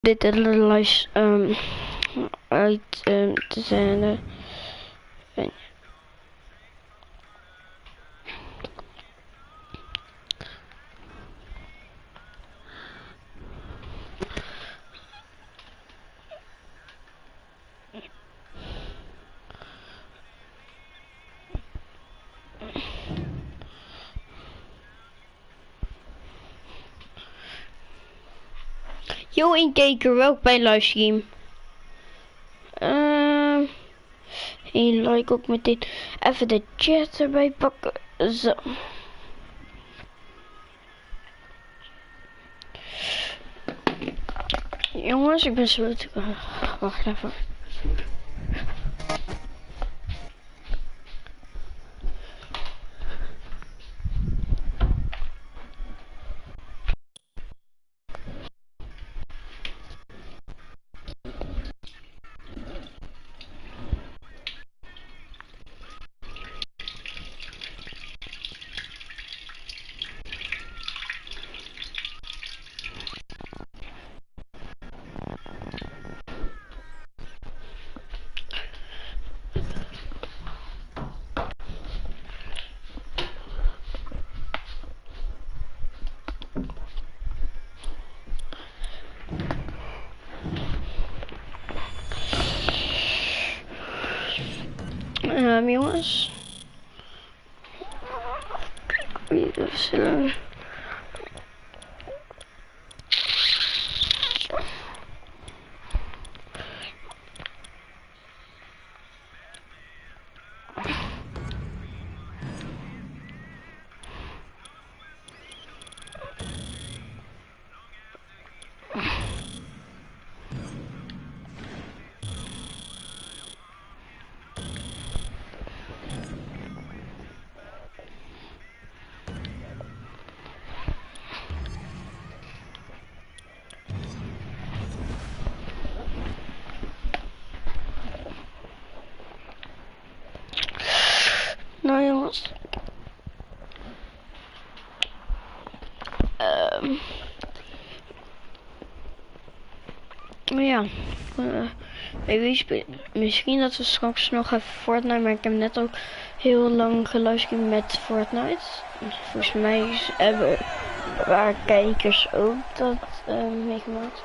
dit live uit te zenden. Yo, inkeker, welkom bij livestream. En like ook meteen even de chat erbij pakken. Zo. Jongens, ik ben zo te... wacht even. Jongens. Nou jongens. Ja. Misschien dat we straks nog even Fortnite, maar ik heb net ook heel lang geluisterd met Fortnite. Volgens mij hebben een paar kijkers ook dat meegemaakt.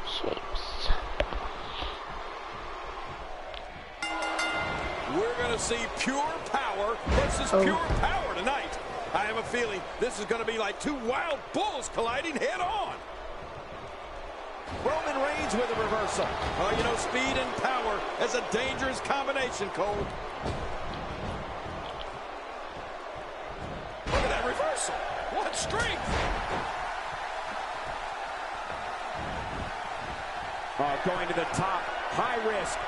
Shapes. We're gonna see pure power versus pure power tonight. I have a feeling this is gonna be like two wild bulls colliding head on. Roman Reigns with a reversal. Oh, you know, speed and power is a dangerous combination, Cole. Look at that reversal. What strength. Oh, going to the top. High risk.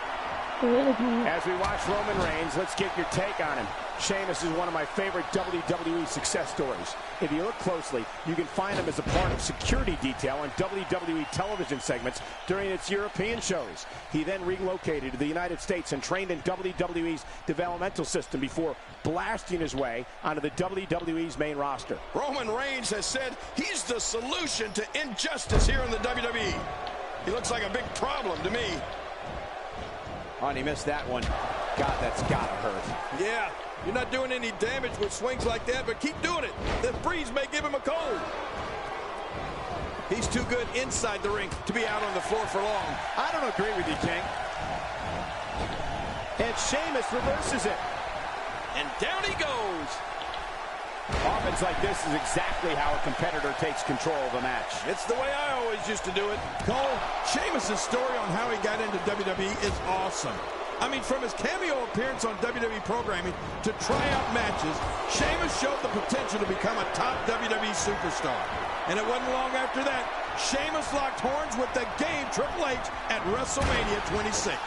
As we watch Roman Reigns, let's get your take on him. Sheamus is one of my favorite WWE success stories. If you look closely, you can find him as a part of security detail on WWE television segments during its European shows. He then relocated to the United States and trained in WWE's developmental system before blasting his way onto the WWE's main roster. Roman Reigns has said he's the solution to injustice here in the WWE. He looks like a big problem to me. Oh, and he missed that one. God, that's gotta hurt. Yeah, you're not doing any damage with swings like that, but keep doing it. The breeze may give him a cold. He's too good inside the ring to be out on the floor for long. I don't agree with you, King. And Sheamus reverses it. And down he goes. Offense like this is exactly how a competitor takes control of a match. It's the way I always used to do it. Cole, Sheamus' story on how he got into WWE is awesome. I mean, from his cameo appearance on WWE programming to tryout matches, Sheamus showed the potential to become a top WWE superstar. And it wasn't long after that, Sheamus locked horns with the game Triple H at WrestleMania 26.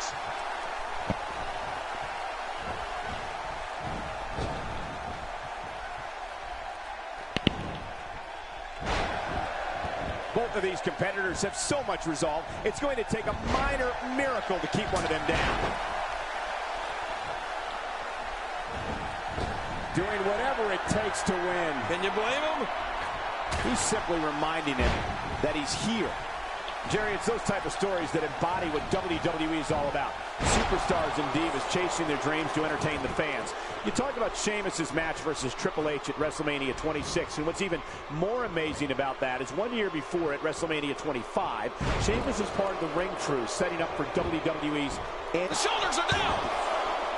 Both of these competitors have so much resolve, it's going to take a minor miracle to keep one of them down. Doing whatever it takes to win. Can you blame him? He's simply reminding him that he's here. Jerry, it's those type of stories that embody what WWE is all about. Superstars and divas chasing their dreams to entertain the fans. You talk about Sheamus's match versus Triple H at WrestleMania 26, and what's even more amazing about that is 1 year before at WrestleMania 25, Sheamus is part of the ring crew setting up for WWE's... The shoulders are down!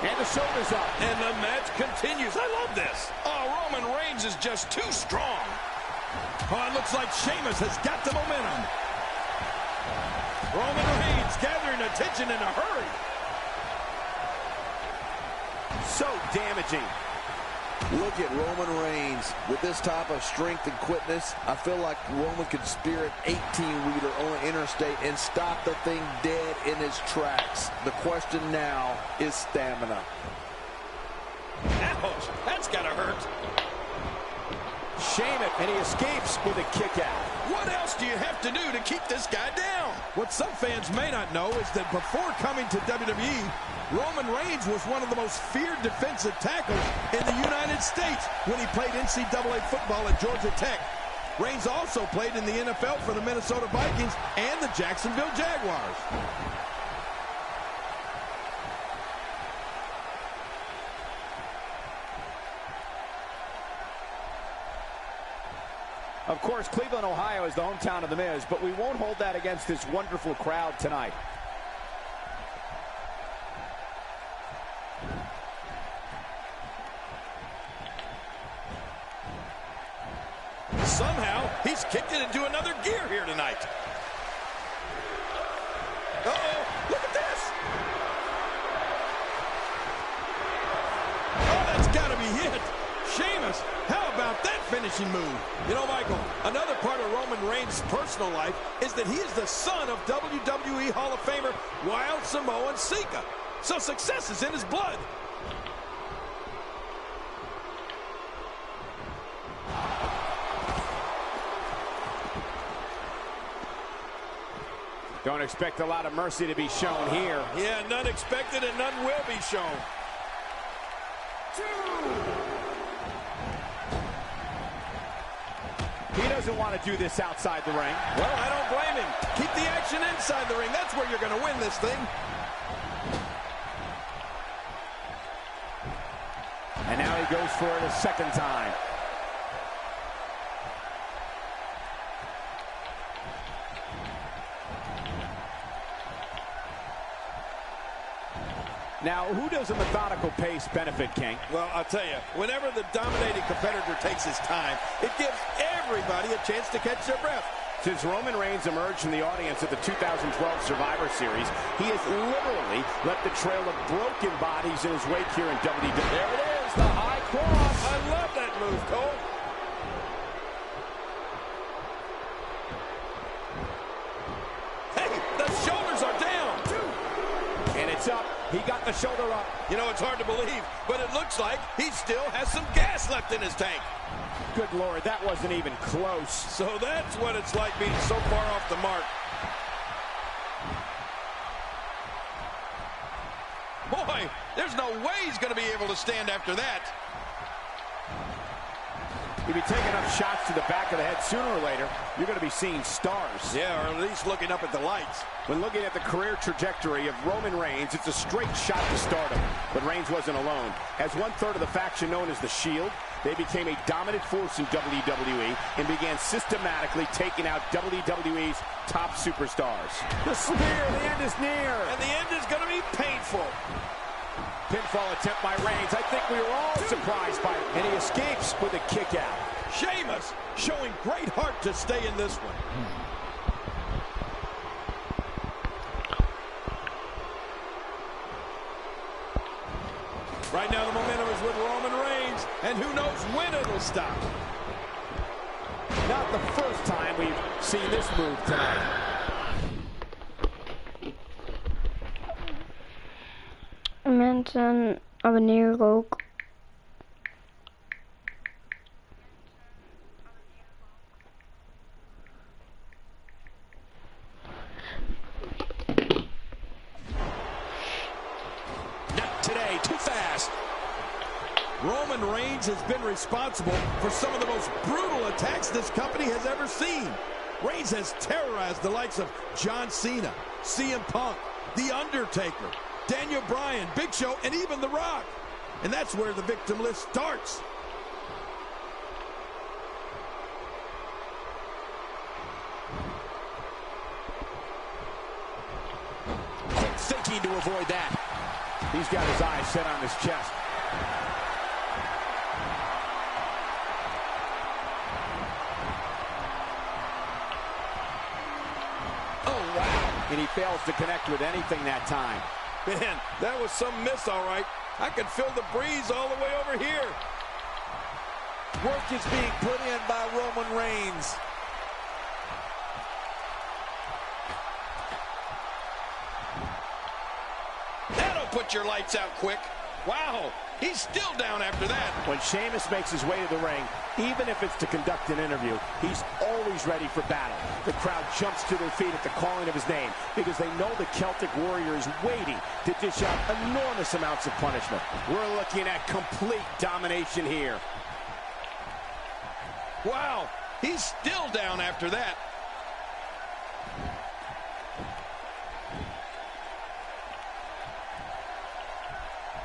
And the shoulders up. And the match continues. I love this. Oh, Roman Reigns is just too strong. Oh, it looks like Sheamus has got the momentum. Roman Reigns gathering attention in a hurry. So damaging. Look at Roman Reigns with this type of strength and quickness. I feel like Roman could spear an 18-wheeler on an interstate and stop the thing dead in its tracks. The question now is stamina. Ouch, that's gotta hurt. Sheamus, and he escapes with a kick out. What else do you have to do to keep this guy down? What some fans may not know is that before coming to WWE, Roman Reigns was one of the most feared defensive tackles in the United States when he played NCAA football at Georgia Tech. Reigns also played in the NFL for the Minnesota Vikings and the Jacksonville Jaguars. Of course, Cleveland, Ohio is the hometown of The Miz, but we won't hold that against this wonderful crowd tonight. Somehow, he's kicked it into another gear here tonight. Uh-oh, look at this. Oh, that's got to be it. Sheamus, how about that finishing move? You know, Michael, another part of Roman Reigns' personal life is that he is the son of WWE Hall of Famer Wild Samoan Sika. So success is in his blood. Don't expect a lot of mercy to be shown here. Yeah, none expected and none will be shown. He doesn't want to do this outside the ring. Well, I don't blame him. Keep the action inside the ring. That's where you're going to win this thing. And now he goes for it a second time. Now, who does a methodical pace benefit, King? Well, I'll tell you, whenever the dominating competitor takes his time, it gives everybody a chance to catch their breath. Since Roman Reigns emerged from the audience at the 2012 Survivor Series, he has literally left the trail of broken bodies in his wake here in WWE. There it is, the high cross. I love that move, Cole. Hey, the shoulders are down. And it's up. He got the shoulder up. You know, it's hard to believe, but it looks like he still has some gas left in his tank. Good Lord, that wasn't even close. So that's what it's like being so far off the mark. Boy, there's no way he's going to be able to stand after that. If you take enough shots to the back of the head, sooner or later, you're going to be seeing stars. Yeah, or at least looking up at the lights. When looking at the career trajectory of Roman Reigns, it's a straight shot to stardom. But Reigns wasn't alone. As 1/3 of the faction known as the Shield, they became a dominant force in WWE and began systematically taking out WWE's top superstars. The spear, the end is near. And the end is going to be painful. Pinfall attempt by Reigns. I think we were all surprised by it. And he escapes with a kick out. Sheamus showing great heart to stay in this one. Right now the momentum is with Roman Reigns, and who knows when it'll stop. Not the first time we've seen this move tonight. Mensen, abonneer ook. Not today, too fast. Roman Reigns has been responsible for some of the most brutal attacks this company has ever seen. Reigns has terrorized the likes of John Cena, CM Punk, The Undertaker, Daniel Bryan, Big Show, and even The Rock. And that's where the victim list starts. Quick thinking to avoid that. He's got his eyes set on his chest. Oh, wow. And he fails to connect with anything that time. Man, that was some miss, all right. I could feel the breeze all the way over here. Work is being put in by Roman Reigns. That'll put your lights out quick. Wow, he's still down after that. When Sheamus makes his way to the ring, even if it's to conduct an interview, he's always ready for battle. The crowd jumps to their feet at the calling of his name because they know the Celtic Warrior is waiting to dish out enormous amounts of punishment. We're looking at complete domination here. Wow, he's still down after that.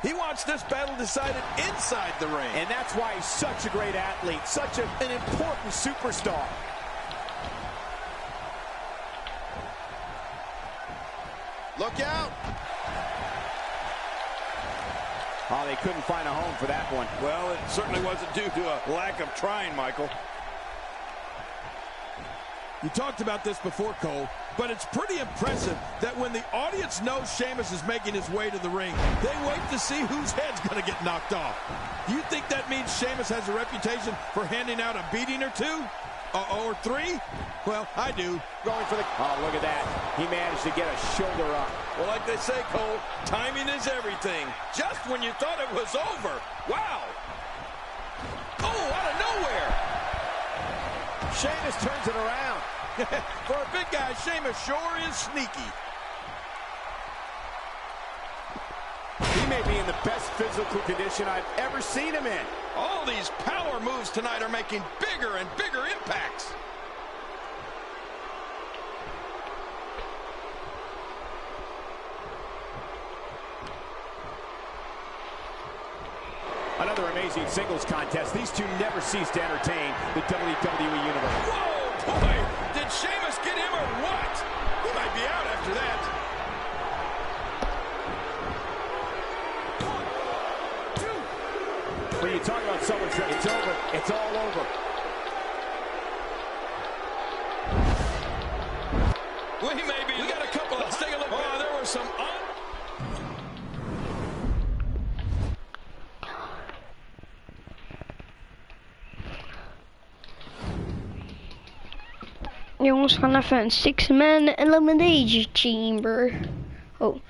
He wants this battle decided inside the ring. And that's why he's such a great athlete, such an important superstar. Look out. Oh, they couldn't find a home for that one. Well, it certainly wasn't due to a lack of trying, Michael. You talked about this before, Cole, but it's pretty impressive that when the audience knows Sheamus is making his way to the ring, they wait to see whose head's going to get knocked off. Do you think that means Sheamus has a reputation for handing out a beating or two? Or three? Well, I do. Going for the... Oh, look at that. He managed to get a shoulder up. Well, like they say, Cole, timing is everything. Just when you thought it was over. Wow. Oh, out of nowhere. Sheamus turns it around. For a big guy, Sheamus sure is sneaky. He may be in the best physical condition I've ever seen him in. All these power moves tonight are making bigger and bigger impacts. Another amazing singles contest. These two never cease to entertain the WWE Universe. Whoa, boy! Did Sheamus get him or what? He might be out after that. When you talk about someone's, it's over. It's all over. We got a couple. Let's take a look. Oh, there were some. Jongens, we gaan even een six-man elimination chamber. Oh.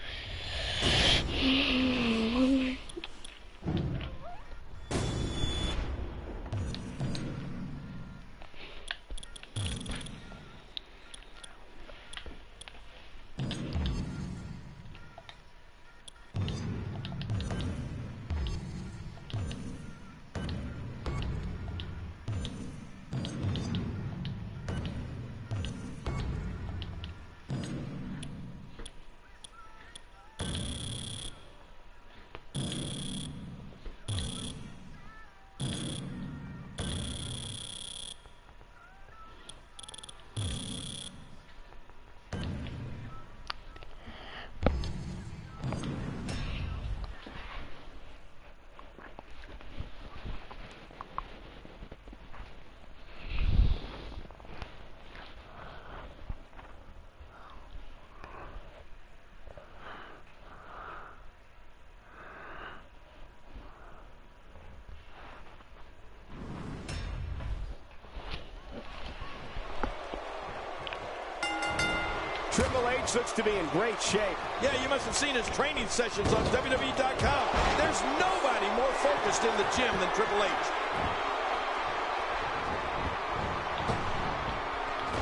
Triple H looks to be in great shape. Yeah, you must have seen his training sessions on WWE.com. There's nobody more focused in the gym than Triple H.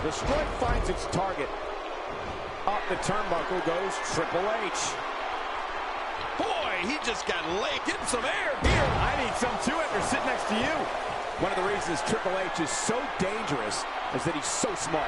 The strike finds its target. Up the turnbuckle goes Triple H. Boy, he just got laid. Getting some air here. I need some too after sitting next to you. One of the reasons Triple H is so dangerous is that he's so small.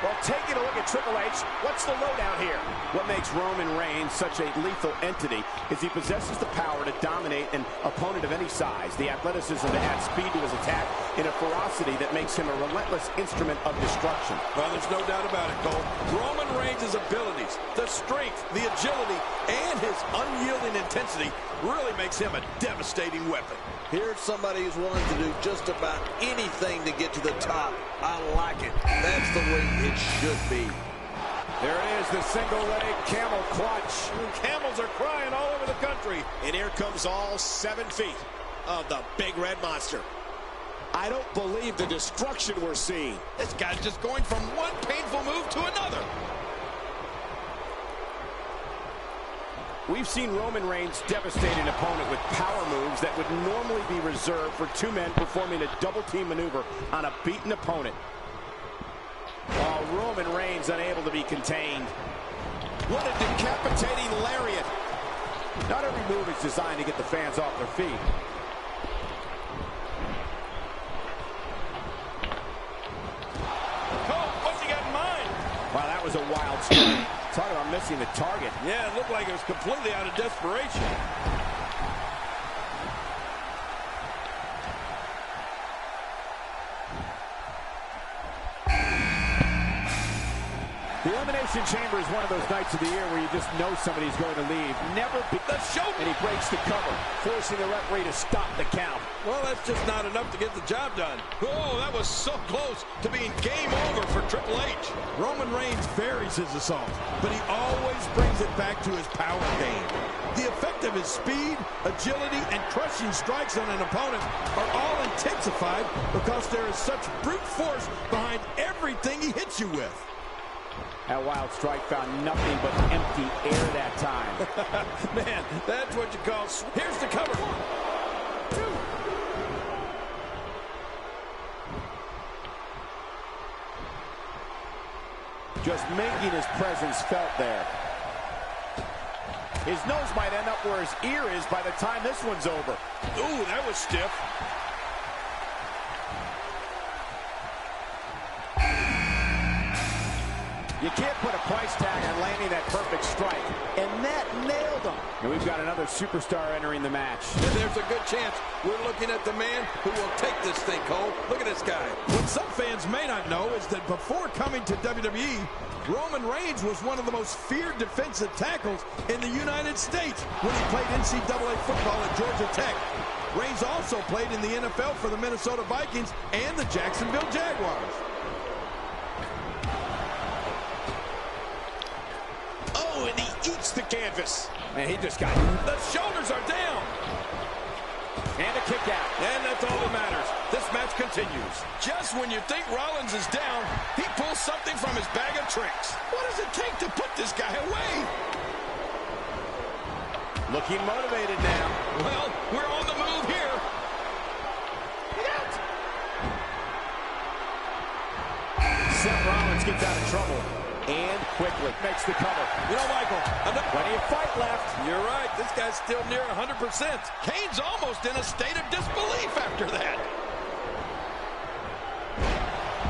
Well, taking a look at Triple H, what's the lowdown here? What makes Roman Reigns such a lethal entity is he possesses the power to dominate an opponent of any size, the athleticism to add speed to his attack, and a ferocity that makes him a relentless instrument of destruction. Well, there's no doubt about it, Cole. Roman Reigns' abilities, the strength, the agility, and his unyielding intensity really makes him a devastating weapon. Here's somebody who's willing to do just about anything to get to the top. I like it. That's the way it should be. There it is, the single leg camel clutch. Camels are crying all over the country. And here comes all 7 feet of the big red monster. I don't believe the destruction we're seeing. This guy's just going from one painful move to another. We've seen Roman Reigns devastate an opponent with power moves that would normally be reserved for 2 men performing a double-team maneuver on a beaten opponent. Oh, Roman Reigns unable to be contained. What a decapitating lariat. Not every move is designed to get the fans off their feet. Cole, what's he got in mind? Wow, that was a wild strike. Talk about missing the target. Yeah, it looked like it was completely out of desperation. The Elimination Chamber is one of those nights of the year where you just know somebody's going to leave. Never be The shoulder. and he breaks the cover, forcing the referee to stop the count. Well, that's just not enough to get the job done. Oh, that was so close to being game over for Triple H. Roman Reigns varies his assault, but he always brings it back to his power game. The effect of his speed, agility, and crushing strikes on an opponent are all intensified because there is such brute force behind everything he hits you with. That wild strike found nothing but empty air that time. Man, that's what you call... Here's the cover. 1, 2. Just making his presence felt there. His nose might end up where his ear is by the time this one's over. Ooh, that was stiff. You can't put a price tag on landing that perfect strike. And that nailed him. And we've got another superstar entering the match. And there's a good chance we're looking at the man who will take this thing, Cole. Look at this guy. What some fans may not know is that before coming to WWE, Roman Reigns was one of the most feared defensive tackles in the United States when he played NCAA football at Georgia Tech. Reigns also played in the NFL for the Minnesota Vikings and the Jacksonville Jaguars. Oh, and he eats the canvas. And he just got... The shoulders are down. And a kick out. And that's all that matters. This match continues. Just when you think Rollins is down, he pulls something from his bag of tricks. What does it take to put this guy away? Looking motivated now. Well, we're on the move here. Look out! Seth Rollins gets out of trouble. And quickly makes the cover. You know, Michael, Plenty of fight left. you're right. This guy's still near 100%. Kane's almost in a state of disbelief after that.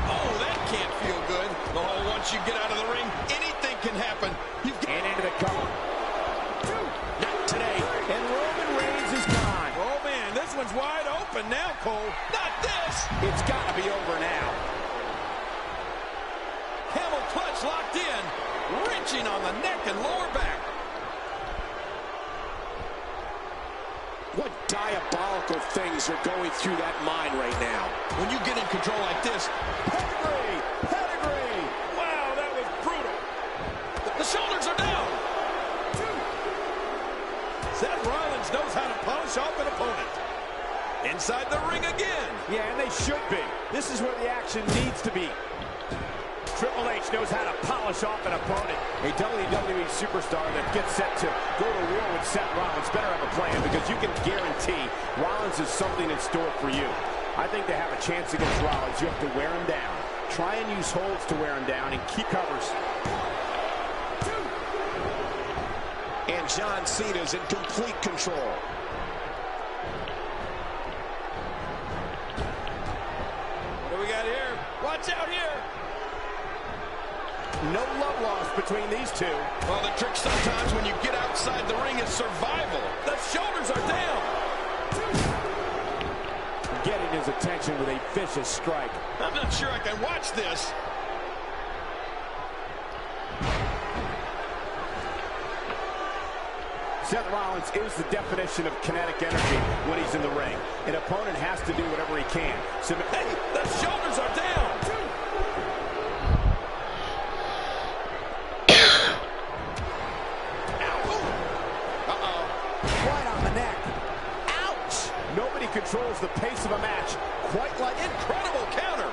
Oh, that can't feel good. Oh, once you get out of the ring, anything can happen. And into the cover. Not today. And Roman Reigns is gone. Oh, man, this one's wide open now, Cole. Not this. It's got to be over now. Camel clutch locked in, wrenching on the neck and lower back. What diabolical things are going through that mind right now? When you get in control like this, Pedigree! Pedigree! wow, that was brutal. The shoulders are down. Seth Rollins knows how to polish off an opponent. Inside the ring again. Yeah, and they should be. This is where the action needs to be. Triple H knows how to polish off an opponent. A WWE superstar that gets set to go to war with Seth Rollins better have a plan, because you can guarantee Rollins has something in store for you. I think to have a chance against Rollins, you have to wear him down. Try and use holds to wear him down and keep covers. And John Cena's in complete control. What do we got here? Watch out here. No love lost between these two. Well, the trick sometimes when you get outside the ring is survival. The shoulders are down. Getting his attention with a vicious strike. I'm not sure I can watch this. Seth Rollins is the definition of kinetic energy when he's in the ring. An opponent has to do whatever he can. So, hey, the shoulders are down. Right on the neck. Ouch! Nobody controls the pace of a match quite like incredible counter.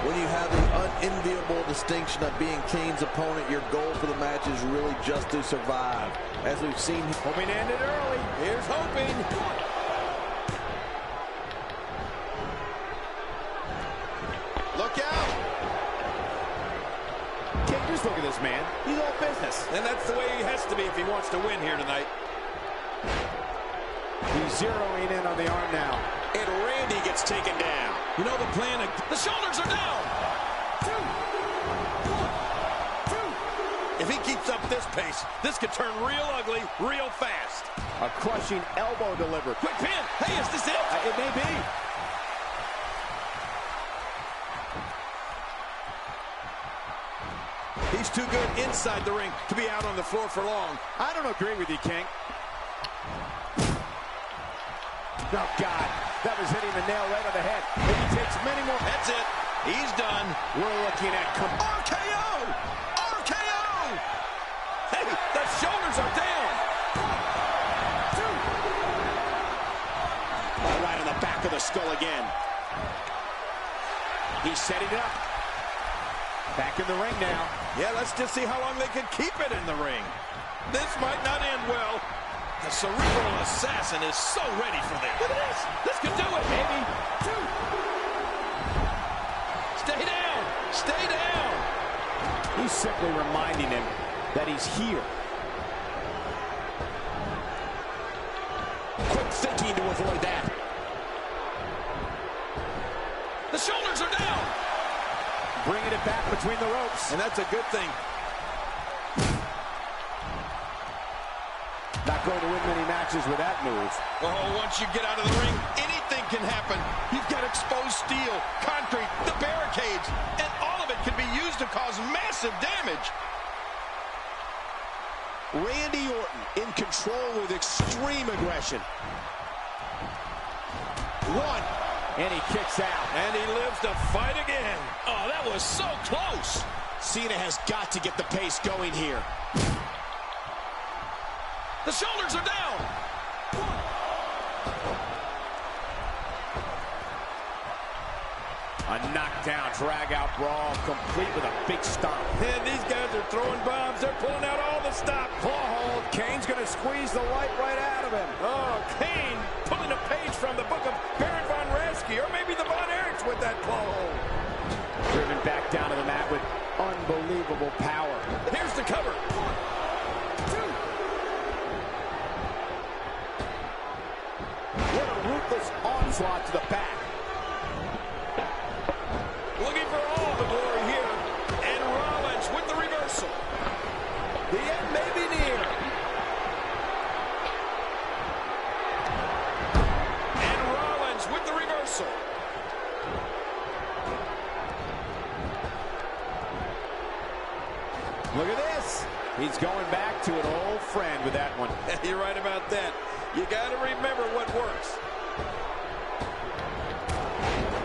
When you have the unenviable distinction of being Kane's opponent, your goal for the match is really just to survive. As we've seen, hoping to end it early. Here's hoping. Look out. Kane, just look at this man. He's all business. And that's the way he has to be if he wants to win here tonight. He's zeroing in on the arm now. And Randy gets taken down. You know the plan. The shoulders are down. If he keeps up this pace, this could turn real ugly real fast. A crushing elbow delivered. Quick pin. Hey, is this it? It may be. He's too good inside the ring to be out on the floor for long. I don't agree with you, King. Oh, God. That was hitting the nail right on the head. If he takes many more. That's it. He's done. We're looking at RKO! RKO! Hey, the shoulders are down. Right on the back of the skull again. He's setting it up. Back in the ring now. Yeah, let's just see how long they can keep it in the ring. This might not end well. The cerebral assassin is so ready for this. Look at this. This could do it. Maybe. Stay down. Stay down. He's simply reminding him that he's here. Quick thinking to avoid that. The shoulders are down. Bringing it back between the ropes. And that's a good thing. Not going to win many matches with that move. Oh, once you get out of the ring, anything can happen. You've got exposed steel, concrete, the barricades, and all of it can be used to cause massive damage. Randy Orton in control with extreme aggression. One. And he kicks out. And he lives to fight again. Oh, that was so close. Cena has got to get the pace going here. The shoulders are down. A knockdown, drag-out brawl, complete with a big stomp. And these guys are throwing bombs. They're pulling out all the stops. Claw hold. Kane's going to squeeze the light right out of him. Oh, Kane pulling a page from the book of Baron von Raschke, or maybe the Von Erichs with that claw hold. Driven back down to the mat with unbelievable power. Here's the cover. What a ruthless onslaught to the back. Looking for all the glory here. And Rollins with the reversal. The end may be near. And Rollins with the reversal. Look at this. He's going back to an old friend with that one. You're right about that. You got to remember what works.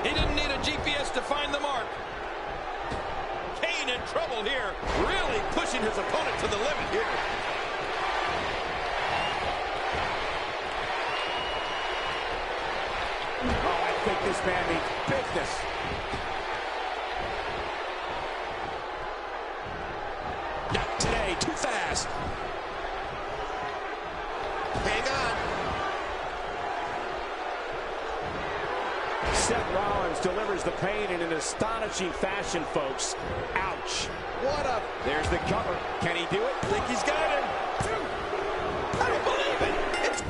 He didn't need a GPS to find the mark. Kane in trouble here, really pushing his opponent to the limit here. Oh, I think this man means business. Not today, too fast. Hang on. Seth Rollins delivers the pain in an astonishing fashion, folks. Ouch. What a... There's the cover. Can he do it? I think he's got him. I don't believe it. It's...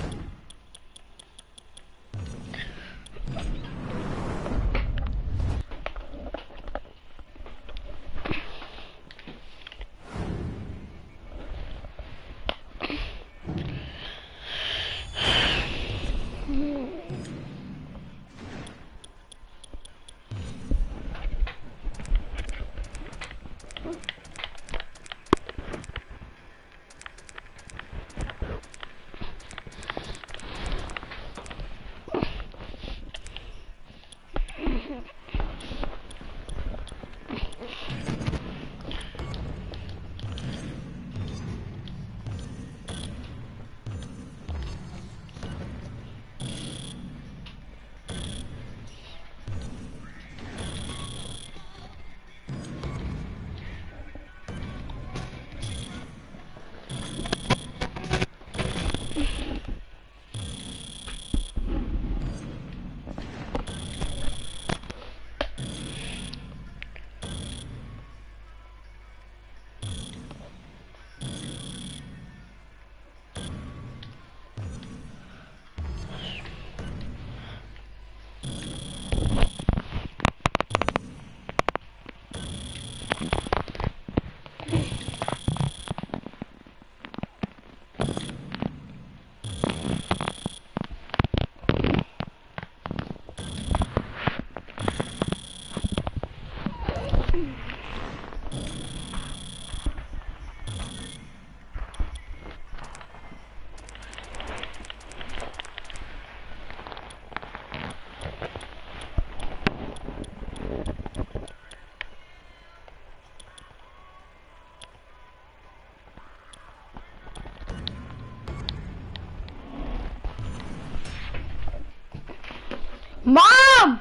Mam!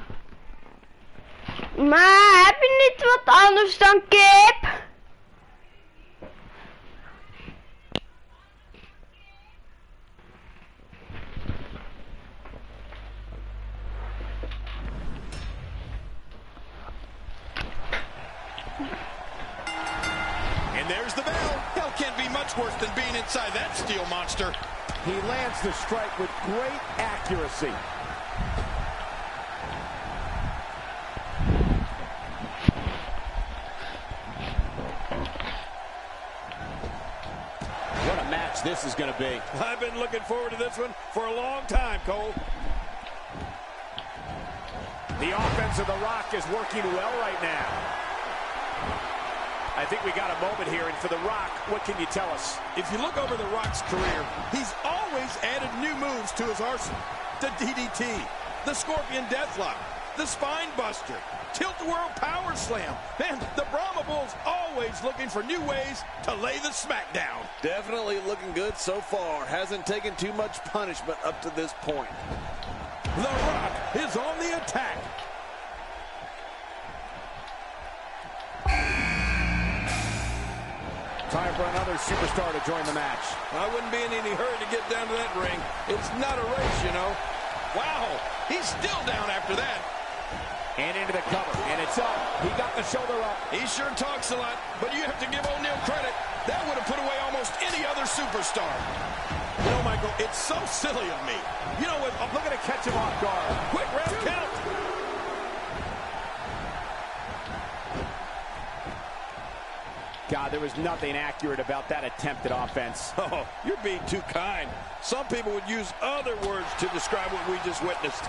Maar heb je niet wat anders dan kip? And there's the bell. Hell can't be much worse than being inside that steel monster. He lands the strike with great accuracy. What a match this is going to be. I've been looking forward to this one for a long time, Cole. The offense of The Rock is working well right now. I think we got a moment here, and for The Rock, what can you tell us? If you look over The Rock's career, he's always added new moves to his arsenal. The DDT, the Scorpion Deathlock, the Spine Buster, Tilt-A-Whirl Power Slam. Man, the Brahma Bull's always looking for new ways to lay the smackdown. Definitely looking good so far. Hasn't taken too much punishment up to this point. The Rock is on the attack. Time for another superstar to join the match. I wouldn't be in any hurry to get down to that ring. It's not a race, you know. Wow, he's still down after that. And into the cover, and it's up. He got the shoulder up. He sure talks a lot, but you have to give O'Neal credit. That would have put away almost any other superstar. You know, Michael, it's so silly of me. You know what? Look at it catch him off guard. Quick ref count. God, there was nothing accurate about that attempted offense. Oh, you're being too kind. Some people would use other words to describe what we just witnessed.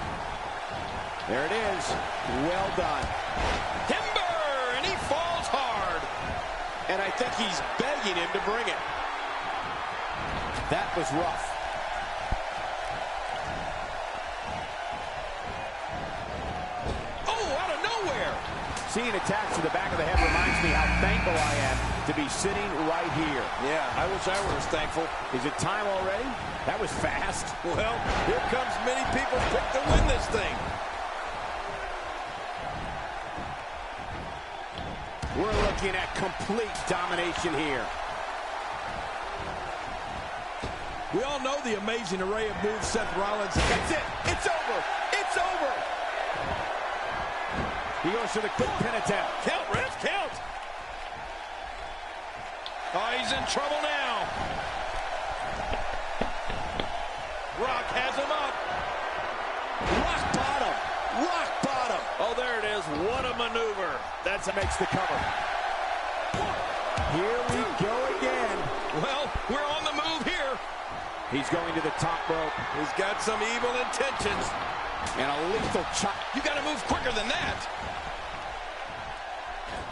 There it is. Well done. Timber, and he falls hard. And I think he's begging him to bring it. That was rough. Oh, out of nowhere. Seeing attacks to the back of the head reminds me how thankful I am to be sitting right here. Yeah, I wish I were as thankful. Is it time already? That was fast. Well, here comes many people's pick to win this thing. We're looking at complete domination here. We all know the amazing array of moves Seth Rollins. That's it. It's over. It's over. He goes for the quick pin attempt. Count, ref, count. Oh, he's in trouble now. Rock has him up. Rock bottom. Rock bottom. Oh, there it is. What a maneuver. That's what makes the cover. Here we go again. Well, we're on the move here. He's going to the top rope. He's got some evil intentions. And a lethal chop. You got to move quicker than that.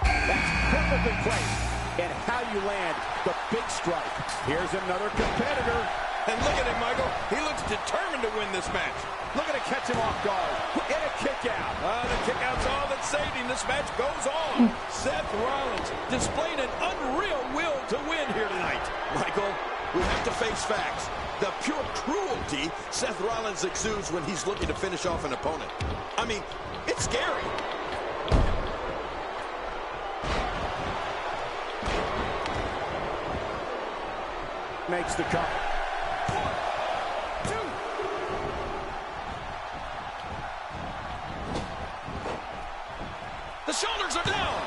That's perfectly placed. And how you land the big strike. Here's another competitor. And look at him, Michael. He looks determined to win this match. Looking to catch him off guard. And a kick out. The kick out's all that saved him. This match goes on. Seth Rollins displayed an unreal will to win here tonight. Michael, we have to face facts. The pure cruelty Seth Rollins exudes when he's looking to finish off an opponent. I mean, it's scary. Makes the cover. The shoulders are down.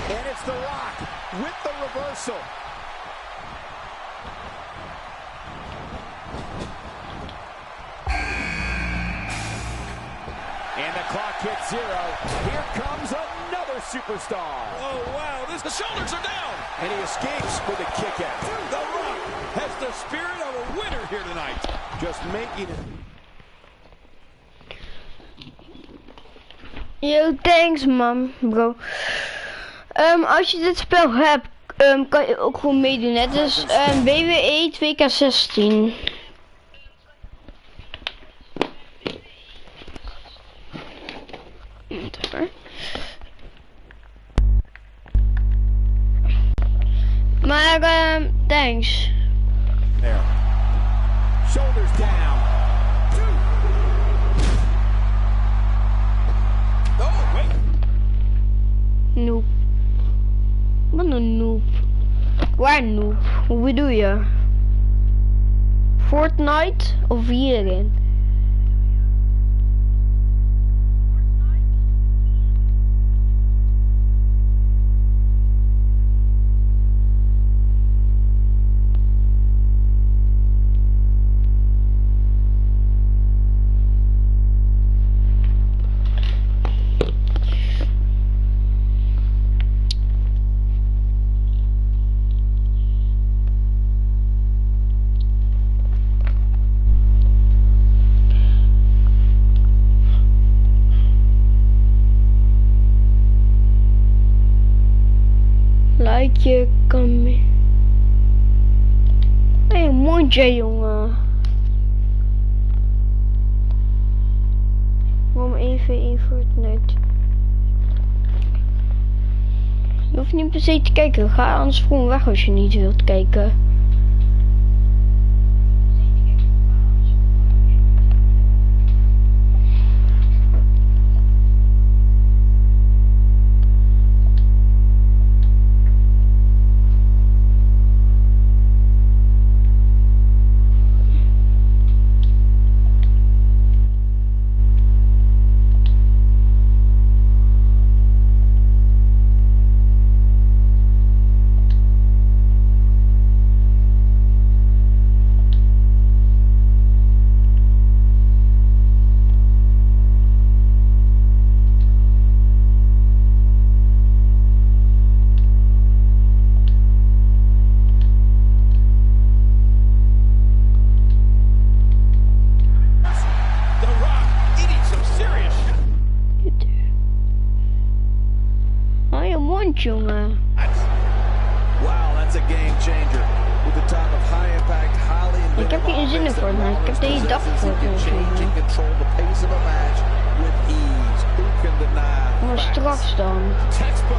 And it's The Rock with the reversal. And the clock hits 0. Here comes another superstar. Oh, wow. The shoulders are down. And he escapes with a kick out. The Rock has the spirit of a winner here tonight. Just making it. Yo, thanks man, bro. Als je dit spel hebt, kan je ook gewoon meedoen. Het is WWE 2K16. Maar thanks. There. Shoulders down. Oh, wait. Noob. Wat een noob. Waar noob? Hoe bedoel je? Fortnite of hierin? Je kan mee. Hé, mondje jongen. Waarom even in Fortnite? Je hoeft niet per se te kijken. Ga anders gewoon weg als je niet wilt kijken. Jongen. Wow, that's a game changer. With the type of high impact, highly Ik heb geen zin in Fortnite. Ik heb de hele dag Fortnite. Control the pace of a match with ease. Who can deny? Maar straks dan.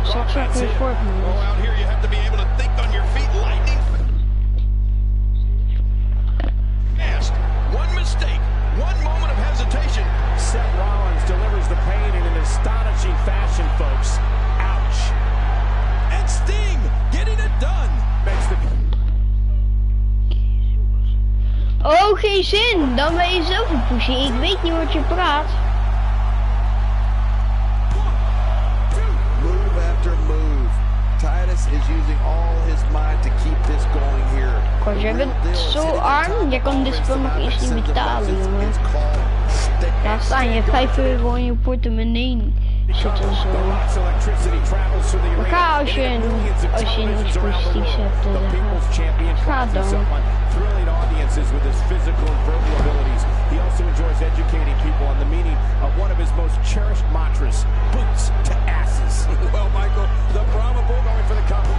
Straks ook weer Fortnite. Oh, out here you have to be able to think on your feet. Lightning fast. One mistake, one moment of hesitation. Seth Rollins delivers the pain in an astonishing fashion, folks. Ouch. And Sting getting it done. Makes the... Oh, geen zin. Dan ben je zelf een pushy. Ik weet niet wat je praat. Move after move. Titus is using all his might to keep this going here. Kort, jij bent zo arm. Jij kan dit spel nog eens niet betalen, jongen. Laat staan, je hebt €5 in je portemonnee zitten zo. Maar ga als je iets positiefs hebt te zeggen. Ga dan. Thrilling audiences with his physical and verbal abilities. He also enjoys educating people on the meaning of one of his most cherished mantras, boots to asses. Well, Michael, the Brahma Bull going for the cover.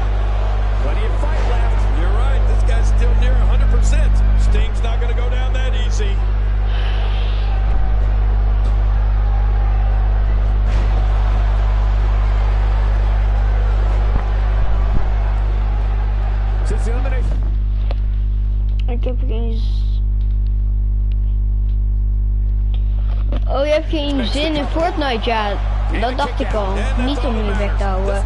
Plenty of fight left. You're right. This guy's still near 100%. Sting's not going to go down that easy. Since the elimination. Ik heb geen... Oh, je hebt geen zin in Fortnite, ja. Dat dacht ik al. Niet om je bek te houden.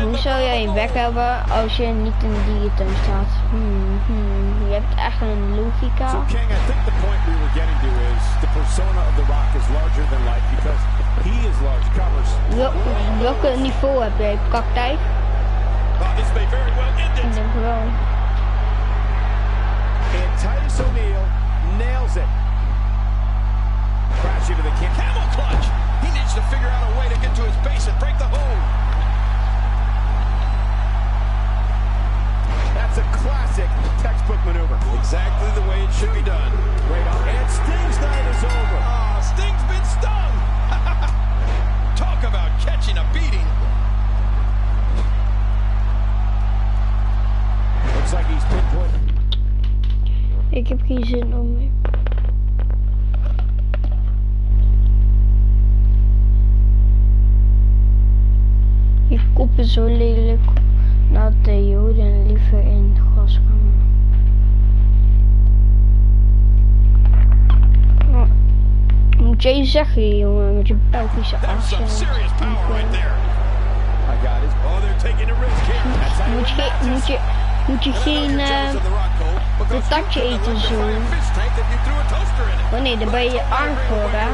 Hoe zou jij een bek hebben als je niet in die dieettoon staat? Je hebt echt een logica. So King, I think the point we were getting to is the persona of The Rock is larger than life because he is large covers. Welke niveau heb jij? Praktijk? Ik denk wel. And Titus O'Neil nails it. Crash into the camel clutch. He needs to figure out a way to get to his base and break the hold. That's a classic textbook maneuver. Exactly the way it should be done. Right on. And Sting's night is over. Oh, Sting's been stung. Talk about catching a beating. Looks like he's pinpointed. Ik heb geen zin om... Je kop is zo lelijk dat de Joden liever in de gaskamer. Moet jij zeggen, jongen, met je Belgische accent. Moet je geen patatje eten zo. Oh nee, dan ben je arm voor, hè.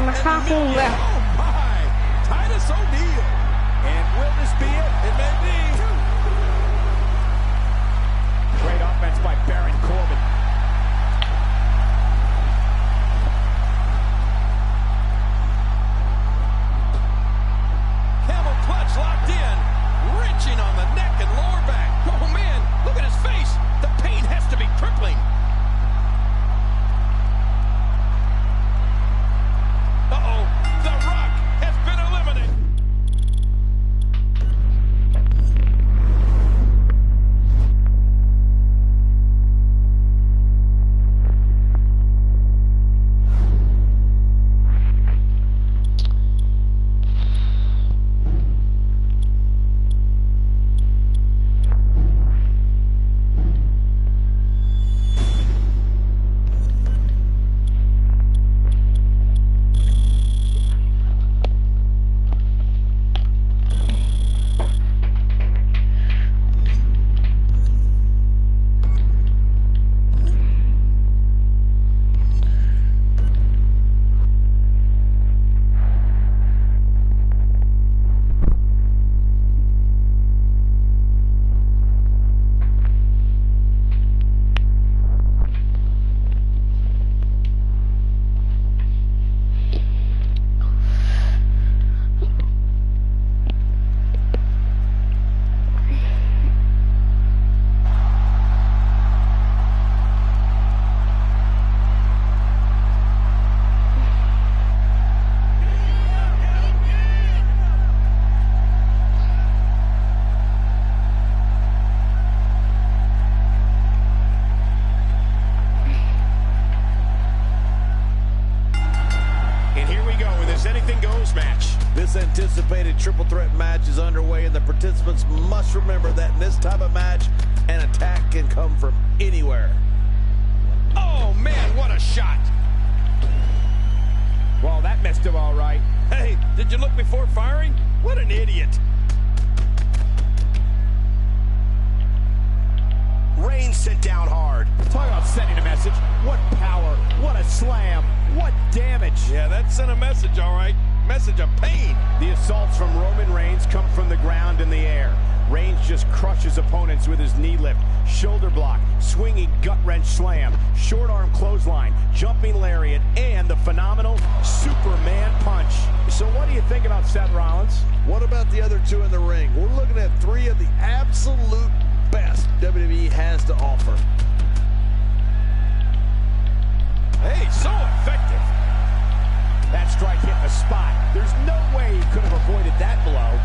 We gaan gewoon weg. Titus O'Neil. And will this be it? It may be. Great offense by Baron Corbin. Camel clutch locked in, wrenching on the neck and lower back. Oh man, look at his face. The pain has to be crippling. Uh-oh, The Rock has been eliminated. This anticipated triple threat match is underway, and the participants must remember that in this type of match, an attack can come from anywhere. Oh man, what a shot! Well, that missed him all right. Hey, did you look before firing? What an idiot! Reigns sent down hard. Talk about sending a message. What power, what a slam, what damage. Yeah, that sent a message, all right. Message of pain. The assaults from Roman Reigns come from the ground and the air. Reigns just crushes opponents with his knee lift, shoulder block, swinging gut-wrench slam, short arm clothesline, jumping lariat, and the phenomenal Superman punch. So what do you think about Seth Rollins? What about the other two in the ring? We're looking at 3 of the absolute best WWE has to offer. Hey, so effective. That strike hit the spot. There's no way he could have avoided that blow.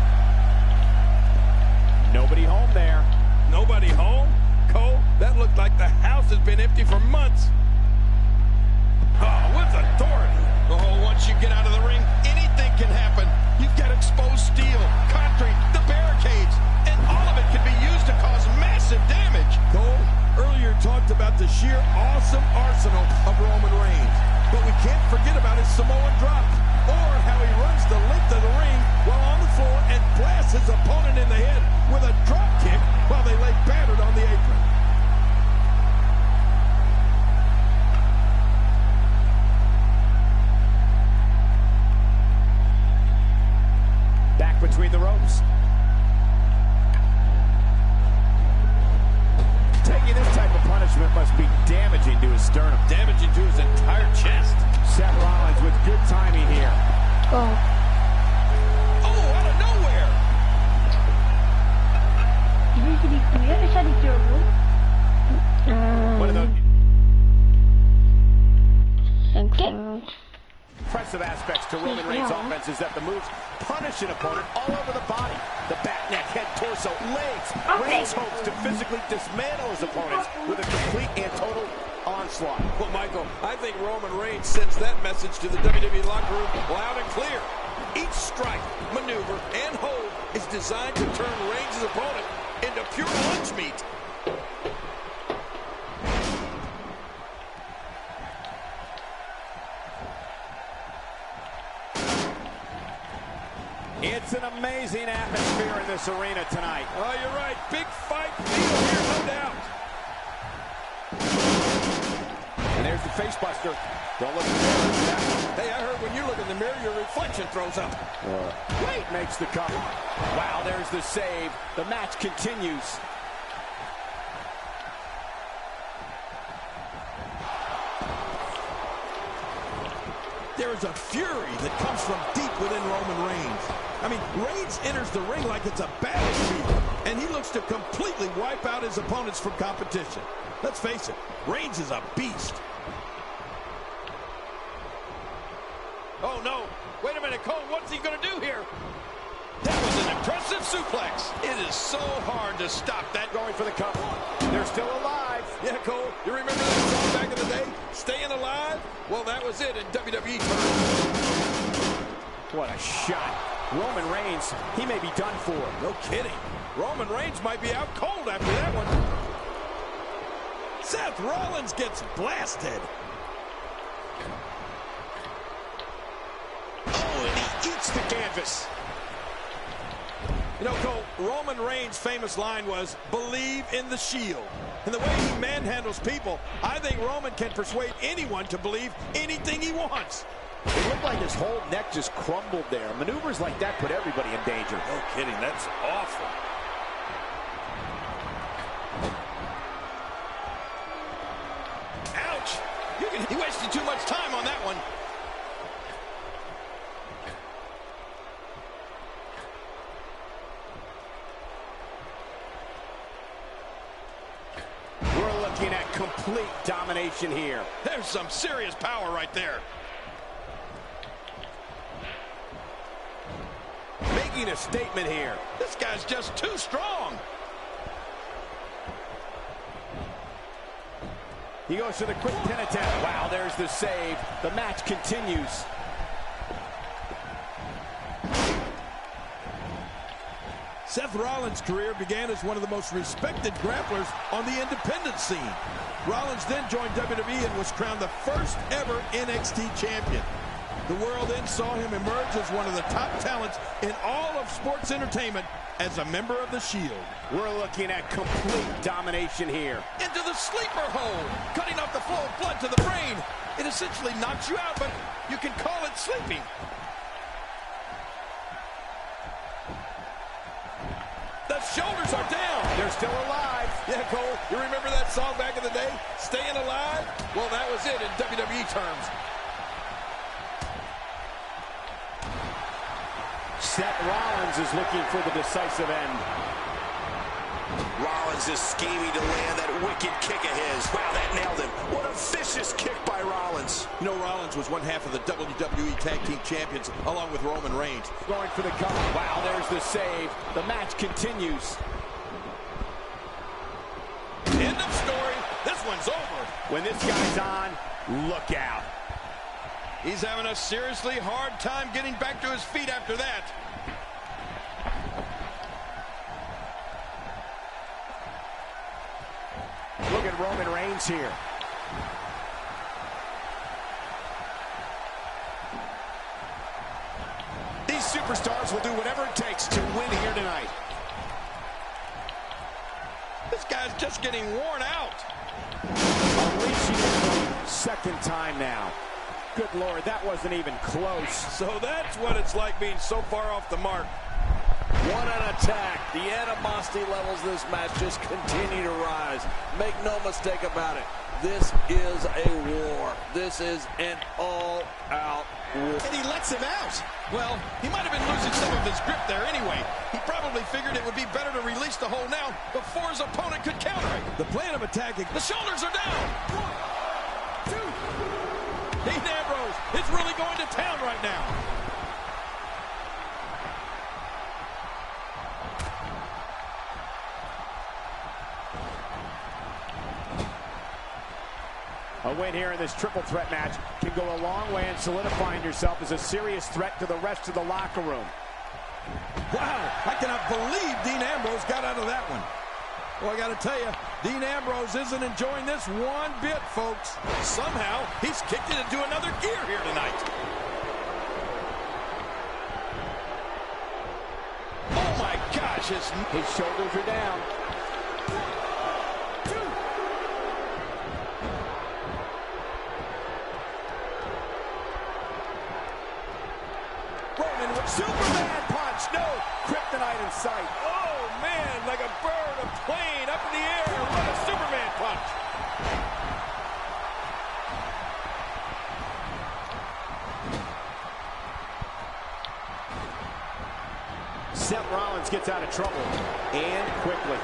Nobody home there. Nobody home? Cole, that looked like the house has been empty for months. Oh, with authority. Oh, once you get out of the ring, anything can happen. You've got exposed steel, concrete, the barricades, and all of it can be used to cause massive damage. Cole, earlier talked about the sheer awesome arsenal of Roman Reigns. But we can't forget about his Samoan drop, or how he runs the length of the ring while on the floor and blasts his opponent in the head with a drop kick while they lay battered on the apron. Back between the ropes. Taking this type of punishment must be damaging to his sternum. Damaging to his entire chest. Seth Rollins with good timing here. Oh. Oh, out of nowhere. One of those Okay. impressive aspects to Roman Reigns' offense is that the moves punish an opponent all over the body. The back, neck, head, torso, legs. Reigns hopes to physically dismantle his opponents with a complete and total onslaught. Well, Michael, I think Roman Reigns sends that message to the WWE locker room loud and clear. Each strike, maneuver, and hold is designed to turn Reigns' opponent into pure lunch meat. It's an amazing atmosphere in this arena tonight. Oh, you're right. Big fight feel here, no doubt. And there's the face buster. Don't look at the mirror. Hey, I heard when you look in the mirror, your reflection throws up. Wait, makes the cover. Wow, there's the save. The match continues. There is a fury that comes from deep within Roman Reigns. I mean, Reigns enters the ring like it's a battlefield, and he looks to completely wipe out his opponents from competition. Let's face it, Reigns is a beast. Oh, no. Wait a minute, Cole, what's he going to do here? That was an impressive suplex. It is so hard to stop that. Going for the cover. They're still alive. Yeah, Cole, you remember that song back in the day? Staying Alive? Well, that was it in WWE terms. What a shot. Roman Reigns, he may be done for. No kidding. Roman Reigns might be out cold after that one. Seth Rollins gets blasted. Oh, and he eats the canvas. You know, Cole, Roman Reigns' famous line was, "Believe in the Shield." And the way he manhandles people, I think Roman can persuade anyone to believe anything he wants. It looked like his whole neck just crumbled there. Maneuvers like that put everybody in danger. No kidding, that's awful. Ouch! He wasted too much time on that one. We're looking at complete domination here. There's some serious power right there. Making a statement here. This guy's just too strong. He goes for the quick pin attempt. Wow, there's the save. The match continues. Seth Rollins' career began as one of the most respected grapplers on the independent scene. Rollins then joined WWE and was crowned the first ever NXT champion. The world then saw him emerge as one of the top talents in all of sports entertainment as a member of the Shield. We're looking at complete domination here. Into the sleeper hole, cutting off the flow of blood to the brain. It essentially knocks you out, but you can call it sleeping. The shoulder Shoulders are down. They're still alive. Yeah, Cole, you remember that song back in the day? Staying Alive? Well, that was it in WWE terms. Seth Rollins is looking for the decisive end. Rollins is scheming to land that wicked kick of his. Wow, that nailed him. What a vicious kick by Rollins. You know, Rollins was one half of the WWE Tag Team Champions along with Roman Reigns. Going for the cover. Wow, there's the save. The match continues. End of story. This one's over. When this guy's on, look out. He's having a seriously hard time getting back to his feet after that. Look at Roman Reigns here. These superstars will do whatever it takes to win here tonight. This guy's just getting worn out. Unleashing it second time now. Good Lord, that wasn't even close. So that's what it's like being so far off the mark. What an attack. The animosity levels of this match just continue to rise. Make no mistake about it. This is a war. This is an all-out war. And he lets him out. Well, he might have been losing some of his grip there anyway. He probably figured it would be better to release the hold now before his opponent could counter it. The plan of attacking. The shoulders are down. 1, 2. Dean Ambrose is really going to town right now. A win here in this triple threat match can go a long way in solidifying yourself as a serious threat to the rest of the locker room. Wow, I cannot believe Dean Ambrose got out of that one. Well, I got to tell you, Dean Ambrose isn't enjoying this one bit, folks. Somehow, he's kicked it into another gear here tonight. Oh, my gosh. His shoulders are down. Superman punch, no kryptonite in sight. Oh, man, like a bird, a plane up in the air. What a Superman punch. Seth Rollins gets out of trouble, and quickly.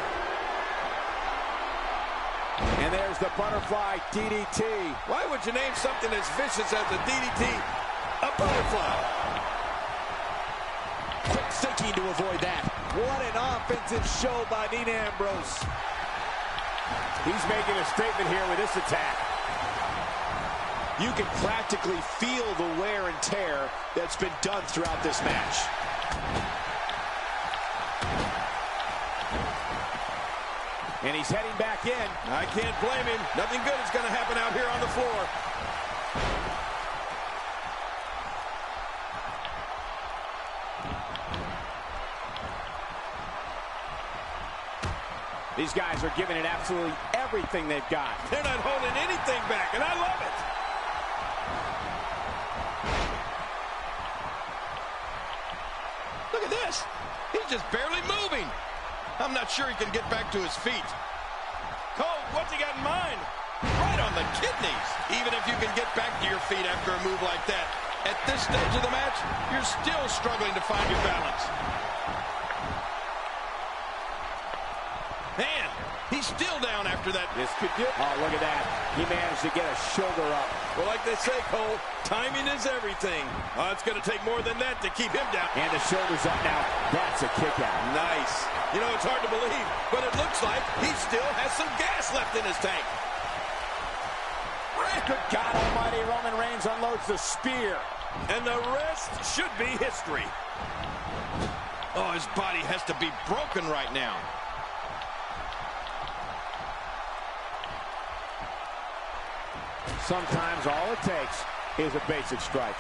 And there's the butterfly DDT. Why would you name something as vicious as a DDT a butterfly? Thinking to avoid that. What an offensive show by Dean Ambrose. He's making a statement here with this attack. You can practically feel the wear and tear that's been done throughout this match. And he's heading back in. I can't blame him. Nothing good is going to happen out here on the floor. These guys are giving it absolutely everything they've got. They're not holding anything back, and I love it. Look at this. He's just barely moving. I'm not sure he can get back to his feet. Cole, what's he got in mind? Right on the kidneys. Even if you can get back to your feet after a move like that, at this stage of the match, you're still struggling to find your balance. Man, he's still down after that. This could do it. Oh, look at that. He managed to get a shoulder up. Well, like they say, Cole, timing is everything. Oh, it's going to take more than that to keep him down. And the shoulder's up now. That's a kick out. Nice. You know, it's hard to believe, but it looks like he still has some gas left in his tank. Good God almighty, Roman Reigns unloads the spear. And the rest should be history. Oh, his body has to be broken right now. Sometimes all it takes is a basic strike.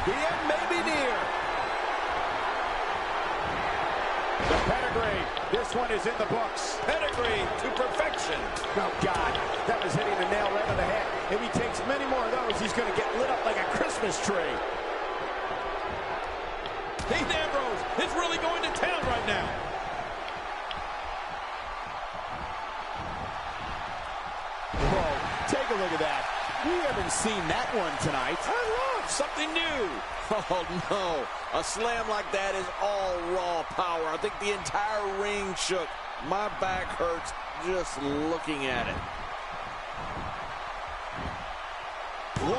The end may be near. The pedigree. This one is in the books. Pedigree to perfection. Oh, God. That was hitting the nail right on the head. If he takes many more of those, he's going to get lit up like a Christmas tree. Dean Ambrose is really going to town right now. Whoa, take a look at that. We haven't seen that one tonight. I love something new. Oh, no. A slam like that is all raw power. I think the entire ring shook. My back hurts just looking at it. 1,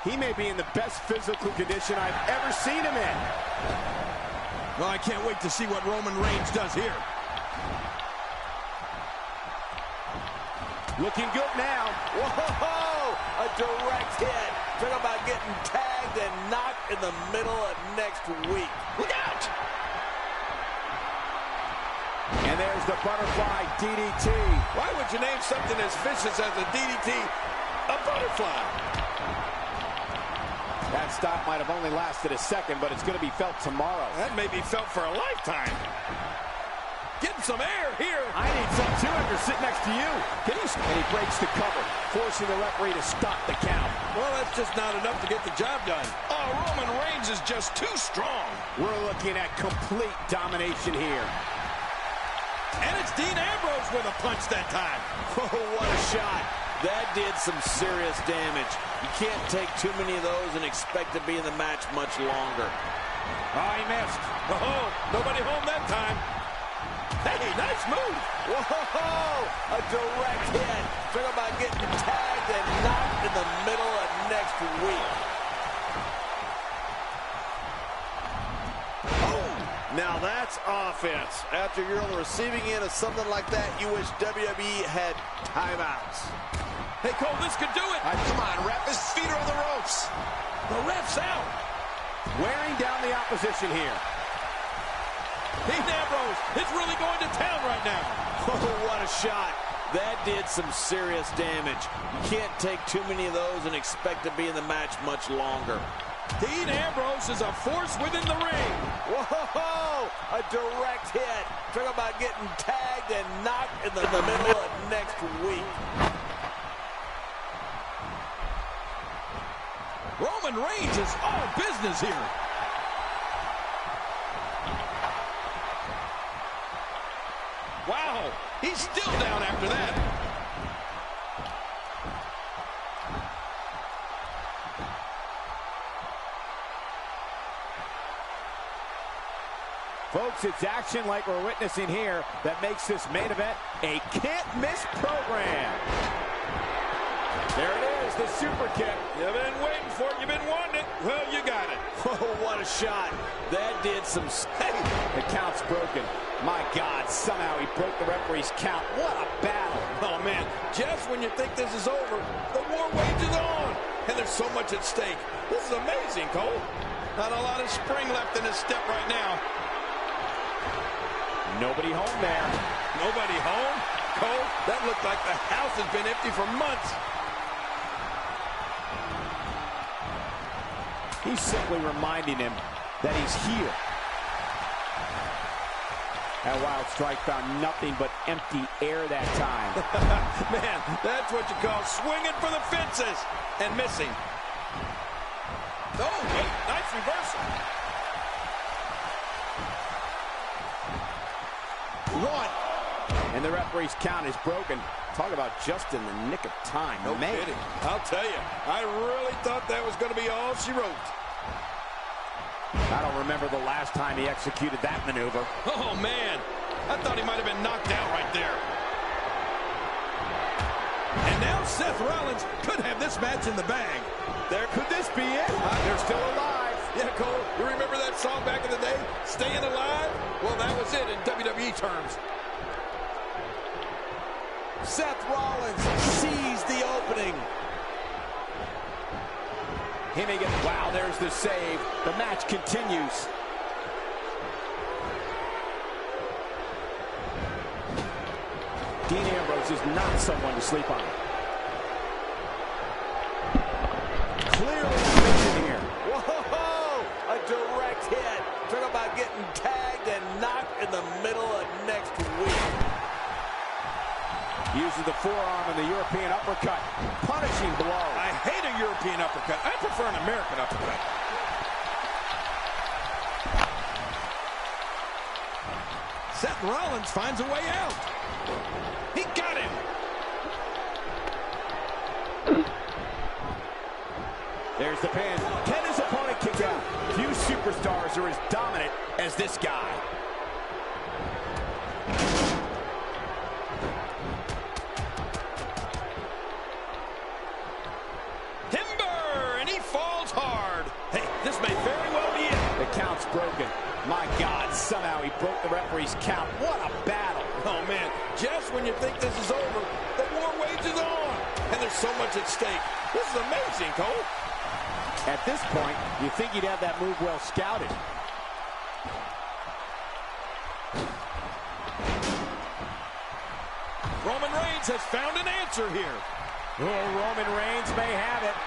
2. He may be in the best physical condition I've ever seen him in. Well, I can't wait to see what Roman Reigns does here. Looking good now. Whoa! A direct hit. Talk about getting tagged and knocked in the middle of next week. Look out! And there's the butterfly DDT. Why would you name something as vicious as a DDT a butterfly? That stop might have only lasted a second, but it's going to be felt tomorrow. That may be felt for a lifetime. Getting some air here. I need some too after sitting next to you. And he breaks the cover, forcing the referee to stop the count. Well, that's just not enough to get the job done. Oh, Roman Reigns is just too strong. We're looking at complete domination here. And it's Dean Ambrose with a punch that time. Oh, what a shot. That did some serious damage. You can't take too many of those and expect to be in the match much longer. Oh, he missed. Oh, nobody home that time. Hey, nice move. Whoa, a direct hit. Talk about getting tagged and knocked in the middle of next week. Oh, now that's offense. After you're on the receiving end of something like that, you wish WWE had timeouts. Hey, Cole, this could do it. Come on, ref. His feet are on the ropes. The ref's out. Wearing down the opposition here. Dean Ambrose is really going to town right now. Oh, what a shot. That did some serious damage. You can't take too many of those and expect to be in the match much longer. Dean Ambrose is a force within the ring. Whoa, a direct hit. Talk about getting tagged and knocked in the middle of next week. Roman Reigns is all business here. Wow, he's still down after that. Folks, it's action like we're witnessing here that makes this main event a can't-miss program. There it is, the super kick. You've been waiting for it. You've been wanting it. Well, you got it. Oh, what a shot. That did some... Hey, the count's broken. My God, somehow he broke the referee's count. What a battle. Oh, man, just when you think this is over, the war wages on. And there's so much at stake. This is amazing, Cole. Not a lot of spring left in his step right now. Nobody home there. Nobody home? Cole, that looked like the house has been empty for months. He's simply reminding him that he's here. That wild strike found nothing but empty air that time. Man, that's what you call swinging for the fences and missing. Oh, wait, nice reversal. 1. And the referee's count is broken. Talk about just in the nick of time. No kidding. I'll tell you, I really thought that was going to be all she wrote. I don't remember the last time he executed that maneuver. Oh, man. I thought he might have been knocked out right there. And now Seth Rollins could have this match in the bag. Could this be it? They're still alive. Yeah, Cole, you remember that song back in the day? Staying Alive? Well, that was it in WWE terms. Seth Rollins sees the opening. Wow, there's the save. The match continues. Dean Ambrose is not someone to sleep on. Clearly not missing here. Whoa, a direct hit. Talk about getting tagged and knocked in the middle of next week. Uses the forearm and the European uppercut. Punishing blow. I hate a European uppercut. I prefer an American uppercut. Seth Rollins finds a way out. He got him. There's the pin. Can his opponent kick out? Few superstars are as dominant as this guy. Timber, and he falls hard. Hey, this may very well be it. The count's broken. My God, somehow he broke the referee's count. What a battle. Oh, man, just when you think this is over, the war wages on. And there's so much at stake. This is amazing, Cole. At this point, you think he'd have that move well scouted. Roman Reigns has found an answer here. Oh, Roman Reigns may have it.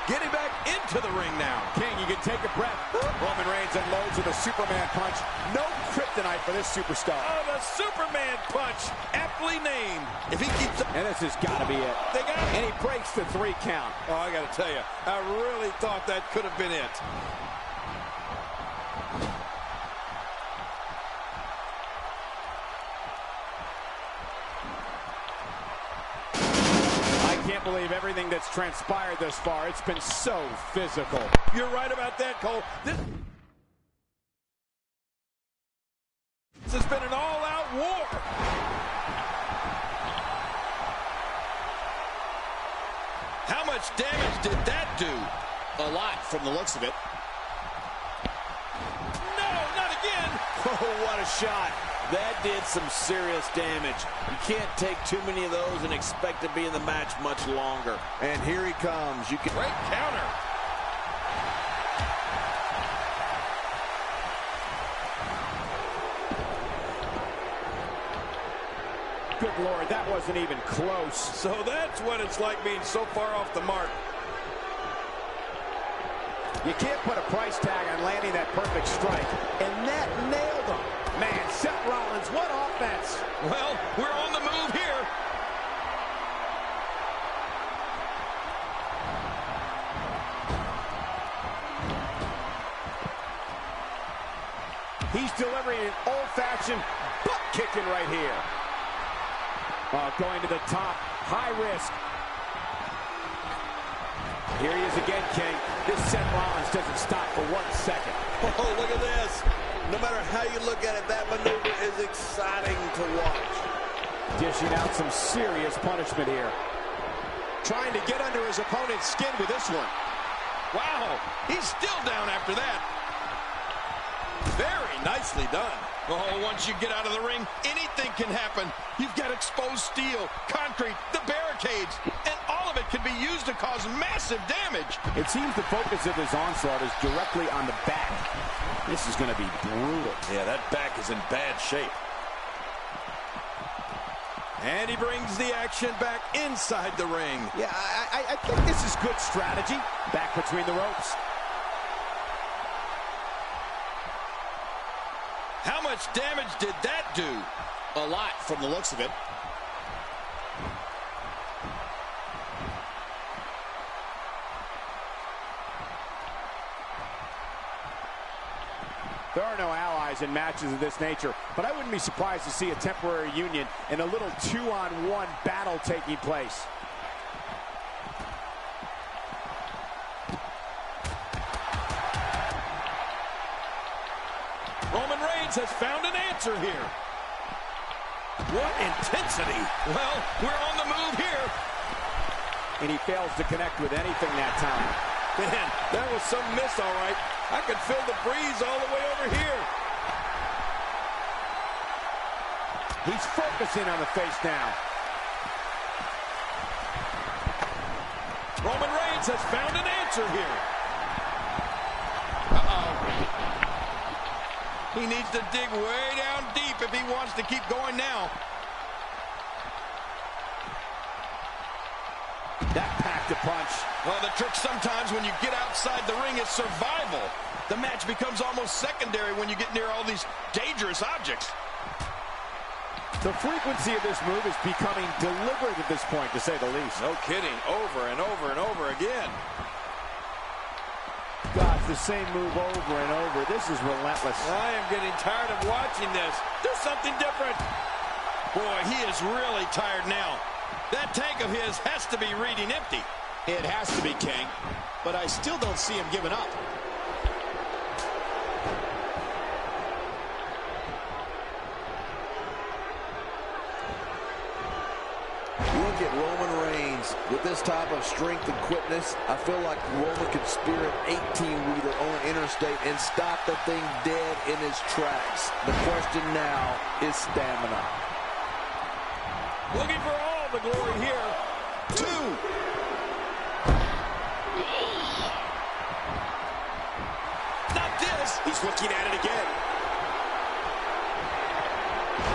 Getting back into the ring now. King, you can take a breath. Roman Reigns unloads with a Superman punch. No kryptonite for this superstar. Oh, the Superman punch, aptly named. If he keeps up, and this has got to be it. They got it. And he breaks the 3 count. Oh, I got to tell you, I really thought that could have been it. I can't believe everything that's transpired thus far. It's been so physical. You're right about that, Cole. This has been an all-out war. How much damage did that do? A lot from the looks of it. No, not again. Oh, what a shot. That did some serious damage. You can't take too many of those and expect to be in the match much longer. And here he comes. You can Great counter. Good Lord, that wasn't even close. So that's what it's like being so far off the mark. You can't put a price tag on landing that perfect strike. And that nailed him. Man, Seth Rollins, what offense. Well, we're on the move here. He's delivering an old-fashioned butt kicking right here. Going to the top, high risk. Here he is again, King. This Seth Rollins doesn't stop for 1 second. Oh, look at this. No matter how you look at it, that maneuver is exciting to watch. Dishing out some serious punishment here. Trying to get under his opponent's skin with this one. Wow, he's still down after that. Very nicely done. Oh, once you get out of the ring, anything can happen. You've got exposed steel, concrete, the barricades, and all of it can be used to cause massive damage. It seems the focus of his onslaught is directly on the back. This is going to be brutal. Yeah, that back is in bad shape. And he brings the action back inside the ring. Yeah, I think this is good strategy. Back between the ropes. How much damage did that do? A lot from the looks of it. There are no allies in matches of this nature, but I wouldn't be surprised to see a temporary union and a little 2-on-1 battle taking place. Roman Reigns has found an answer here. What intensity. Well, we're on the move here. And he fails to connect with anything that time. Man, that was some miss, all right. I could feel the breeze all the way over here. He's focusing on the face now. Roman Reigns has found an answer here. He needs to dig way down deep if he wants to keep going now. That packed a punch. Well, the trick sometimes when you get outside the ring is survival. The match becomes almost secondary when you get near all these dangerous objects. The frequency of this move is becoming deliberate at this point, to say the least. No kidding. Over and over and over again. Gosh, the same move over and over. This is relentless. I am getting tired of watching this. Do something different. Boy, he is really tired now. That tank of his has to be reading empty. It has to be, King, but I still don't see him giving up. Look at Roman Reigns. With this type of strength and quickness, I feel like Roman could spear an 18-wheeler on an interstate and stop the thing dead in its tracks. The question now is stamina. Looking for all the glory here. 2. Not this. He's looking at it again.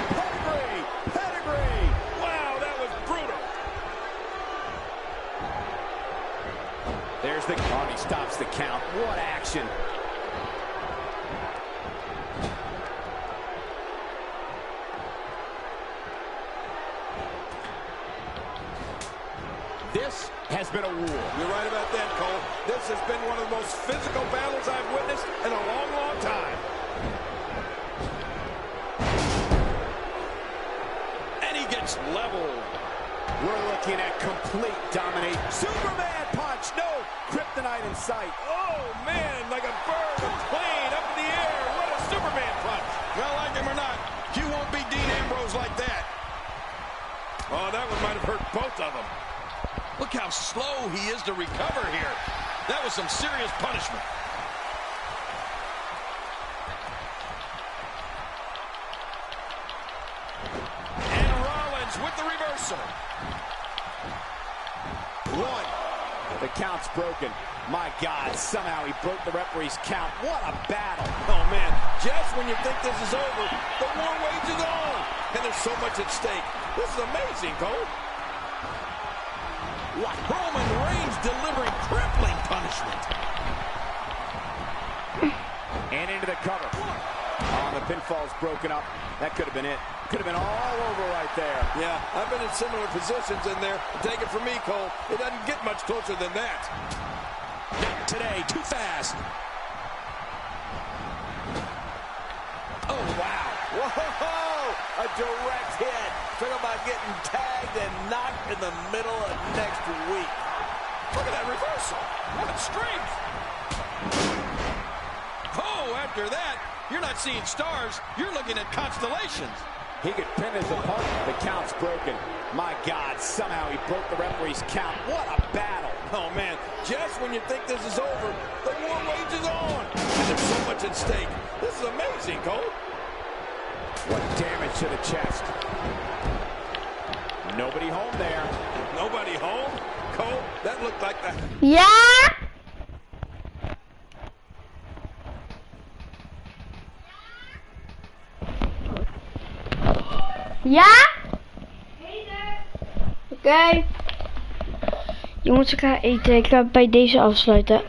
Pedigree! Pedigree! Wow, that was brutal. There's the oh, he stops the count. What action! This has been a war. You're right about that, Cole. This has been one of the most physical battles I've witnessed in a long, long time. And he gets leveled. We're looking at complete domination. Superman punch! No! Kryptonite in sight. Oh, man, like a bird, a plane up in the air. What a Superman punch. Well, like him or not, you won't beat Dean Ambrose like that. Oh, that one might have hurt both of them. Look how slow he is to recover here. That was some serious punishment. And Rollins with the reversal. 1. The count's broken. My God, somehow he broke the referee's count. What a battle. Oh, man, just when you think this is over, the war wages on. And there's so much at stake. This is amazing, Cole. What? Roman Reigns delivering crippling punishment. And into the cover. Oh, the pinfall's broken up. That could have been it. Could have been all over right there. Yeah, I've been in similar positions in there. Take it from me, Cole. It doesn't get much closer than that. Not today. Too fast. Oh, wow. Whoa! A direct hit. Talk about getting tagged and knocked in the middle of next week. Look at that reversal. What strength. Oh, after that, you're not seeing stars. You're looking at constellations. He could pin his opponent. The count's broken. My God, somehow he broke the referee's count. What a battle. Oh, man, just when you think this is over, the war wages on. And there's so much at stake. This is amazing, Cole. What damage to the chest. Nobody home there. Nobody home? Cole, that looked like the... Yeah? Ja? Oké. Jongens, ik ga eten. Ik ga bij deze afsluiten.